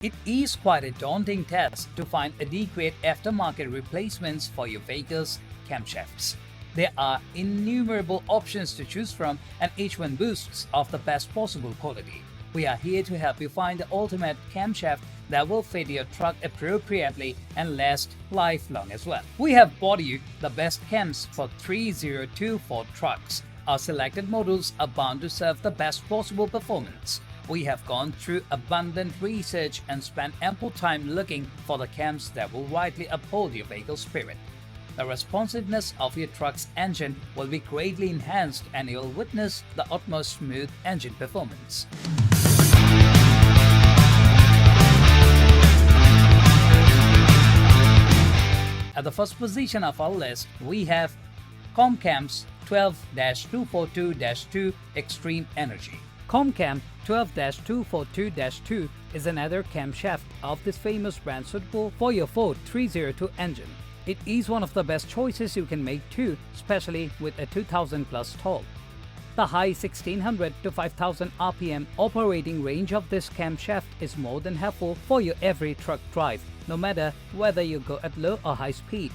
It is quite a daunting task to find adequate aftermarket replacements for your vehicle's camshafts. There are innumerable options to choose from, and each one boasts of the best possible quality. We are here to help you find the ultimate camshaft that will fit your truck appropriately and last lifelong as well. We have bought you the best cams for 3024 trucks. Our selected models are bound to serve the best possible performance. We have gone through abundant research and spent ample time looking for the cams that will rightly uphold your vehicle's spirit. The responsiveness of your truck's engine will be greatly enhanced, and you'll witness the utmost smooth engine performance. At the first position of our list, we have Camshaft 12-242-2 Xtreme Energy. Camshaft 12-242-2 is another camshaft of this famous brand suitable for your Ford 302 engine. It is one of the best choices you can make too, especially with a 2000 plus torque. The high 1600 to 5000 RPM operating range of this camshaft is more than helpful for your every truck drive, no matter whether you go at low or high speed.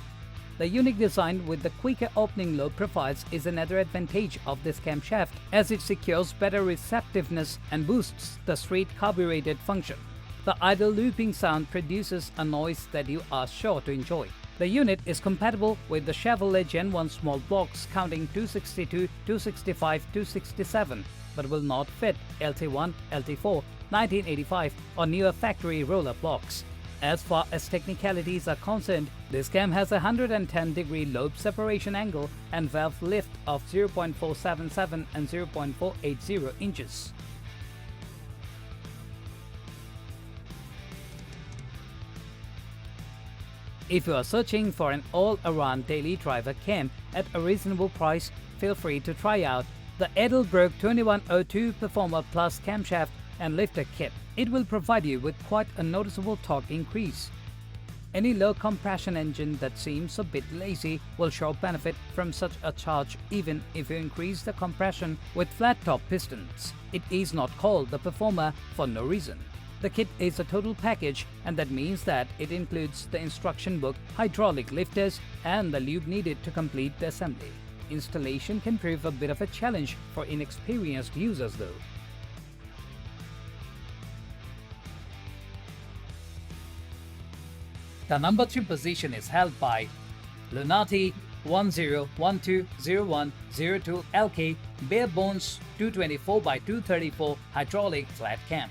The unique design with the quicker opening load profiles is another advantage of this camshaft, as it secures better receptiveness and boosts the straight carbureted function. The idle looping sound produces a noise that you are sure to enjoy. The unit is compatible with the Chevrolet Gen 1 small blocks counting 262, 265, 267, but will not fit LT1, LT4, 1985 or newer factory roller blocks. As far as technicalities are concerned, this cam has a 110-degree lobe separation angle and valve lift of 0.477 and 0.480 inches. If you are searching for an all-around daily driver cam at a reasonable price, feel free to try out the Edelbrock 2102 Performer Plus camshaft and lifter kit. It will provide you with quite a noticeable torque increase. Any low compression engine that seems a bit lazy will sure benefit from such a charge, even if you increase the compression with flat top pistons. It is not called the Performer for no reason. The kit is a total package, and that means that it includes the instruction book, hydraulic lifters, and the lube needed to complete the assembly. Installation can prove a bit of a challenge for inexperienced users though. The number 3 position is held by Lunati 10120102LK Bare Bones 224x234 Hydraulic Flat Cam.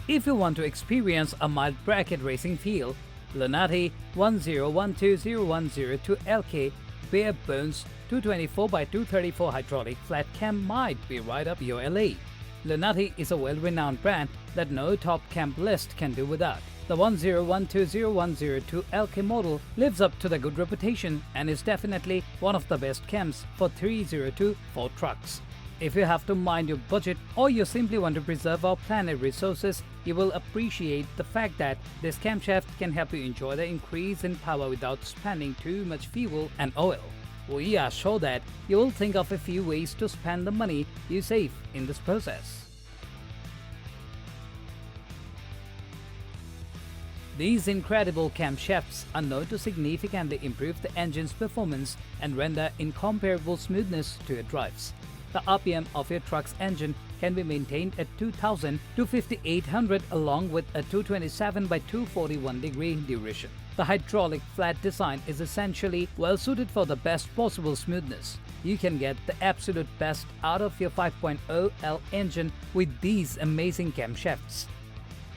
If you want to experience a mild bracket racing feel, Lunati 10120102LK Bare Bones 224x234 Hydraulic Flat Cam might be right up your alley. Lunati is a well-renowned brand that no top cam list can do without. The 10120102LK model lives up to the good reputation and is definitely one of the best cams for 302 Ford trucks. If you have to mind your budget or you simply want to preserve our planet resources, you will appreciate the fact that this camshaft can help you enjoy the increase in power without spending too much fuel and oil. We are sure that you will think of a few ways to spend the money you save in this process. These incredible camshafts are known to significantly improve the engine's performance and render incomparable smoothness to your drives. The RPM of your truck's engine can be maintained at 2000 to 5800 along with a 227x241 degree duration. The hydraulic flat design is essentially well suited for the best possible smoothness. You can get the absolute best out of your 5.0L engine with these amazing camshafts.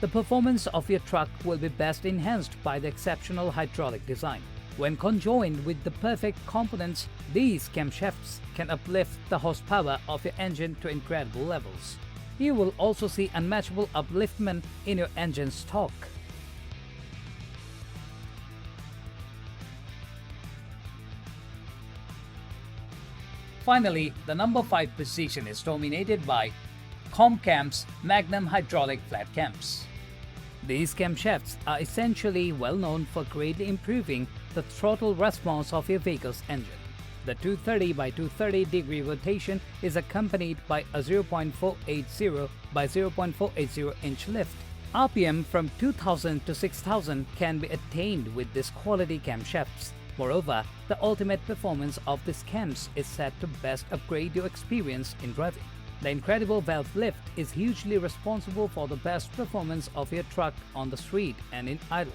The performance of your truck will be best enhanced by the exceptional hydraulic design. When conjoined with the perfect components, these camshafts can uplift the horsepower of your engine to incredible levels. You will also see unmatchable upliftment in your engine's torque. Finally, the number 5 position is dominated by Camshaft's Magnum hydraulic flat cams. These camshafts are essentially well known for greatly improving the throttle response of your vehicle's engine. The 230x230 degree rotation is accompanied by a 0.480 by 0.480 inch lift, RPM from 2000 to 6000 can be attained with this quality camshafts. Moreover, the ultimate performance of these cams is set to best upgrade your experience in driving. The incredible valve lift is hugely responsible for the best performance of your truck on the street and in idle.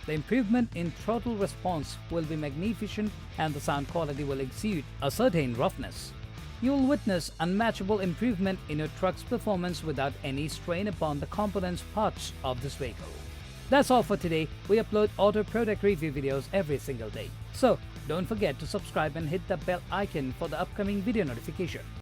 The improvement in throttle response will be magnificent and the sound quality will exude a certain roughness. You will witness unmatchable improvement in your truck's performance without any strain upon the components parts of this vehicle. That's all for today. We upload auto product review videos every single day. So don't forget to subscribe and hit the bell icon for the upcoming video notification.